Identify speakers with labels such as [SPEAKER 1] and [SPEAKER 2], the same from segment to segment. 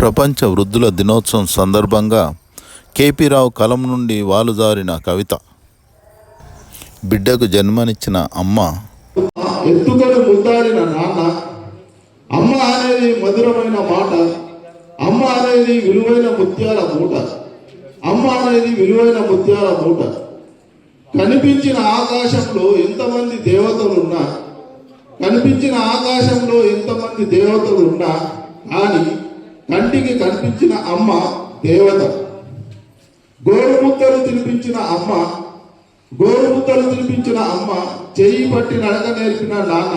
[SPEAKER 1] ప్రపంచ వృద్ధుల దినోత్సవం సందర్భంగా కేపీ రావు కలం నుండి వాలుజారిన కవిత. బిడ్డకు జన్మనిచ్చిన అమ్మ,
[SPEAKER 2] ఎత్తుకొని ముద్దాడిన నాన్న, అమ్మ అనేది మధురమైన మాట, అమ్మ అనేది విలువైన ముత్యాల మూట, అమ్మ అనేది విలువైన ముత్యాల మూట. కనిపించిన ఆకాశంలో ఎంతమంది దేవతలున్నా, కనిపించిన ఆకాశంలో ఎంతమంది దేవతలున్నా కానీ కంటికి కనిపించిన అమ్మ దేవత. గోరుముద్దలు తినిపించిన అమ్మ, గోరుముద్దలు తినిపించిన అమ్మ, చెయ్యి పట్టి నడక నేర్పిన నాన్న.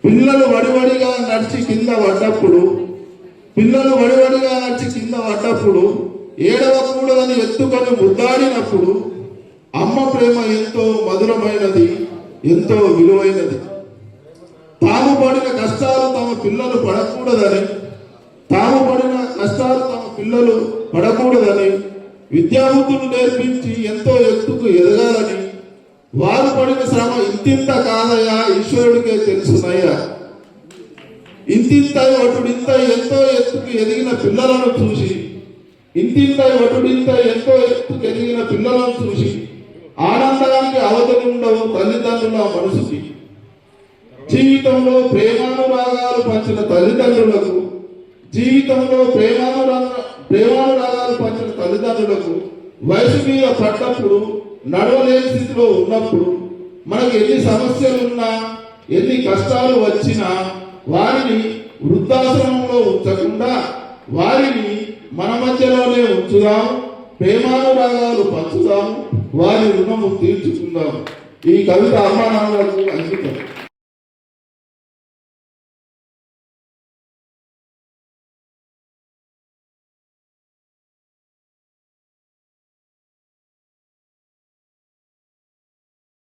[SPEAKER 2] పిల్లలు వడివడిగా నడిచి కింద పడ్డప్పుడు, పిల్లలు వడివడిగా నడిచి కింద పడ్డప్పుడు ఏడవకూడదని ఎత్తుకొని ముద్దాడినప్పుడు అమ్మ ప్రేమ ఎంతో మధురమైనది, ఎంతో విలువైనది. తాము పడిన కష్టాలు తమ పిల్లలు పడకూడదని, తాము పడిన కష్టాలు తమ పిల్లలు పడకూడదని విద్యాబుద్ధులు నేర్పించి ఎంతో ఎత్తుకు ఎదగాలని, వారు పడిన శ్రమ ఇంతింత కాదయ్యా ఈశ్వరుడికే తెలుసునయ్యా. ఇంతింతై వటుడింతై ఎంతో ఎత్తుకు ఎదిగిన పిల్లలను చూసి, ఇంతింతై వటుడింతై ఎంతో ఎత్తుకు ఎదిగిన పిల్లలను చూసి ఆనందానికి అవధులు ఉండవు తల్లిదండ్రుల మనసుకి. జీవితంలో ప్రేమానురాగాలు పంచిన తల్లిదండ్రులకు, జీవితంలో ప్రేమానురాగాలు పంచిన తల్లిదండ్రులకు వయసు మీద పడ్డప్పుడు, నడవలేని స్థితిలో ఉన్నప్పుడు, మనకు ఎన్ని సమస్యలున్నా, ఎన్ని కష్టాలు వచ్చినా వారిని వృద్ధాశ్రమంలో ఉంచకుండా వారిని మన మధ్యలోనే ఉంచుదాం, ప్రేమానురాగాలు పంచుదాం, వారి రుణము తీర్చుకుందాం. ఈ కవిత అమ్మా నాన్నలకు అంకితం.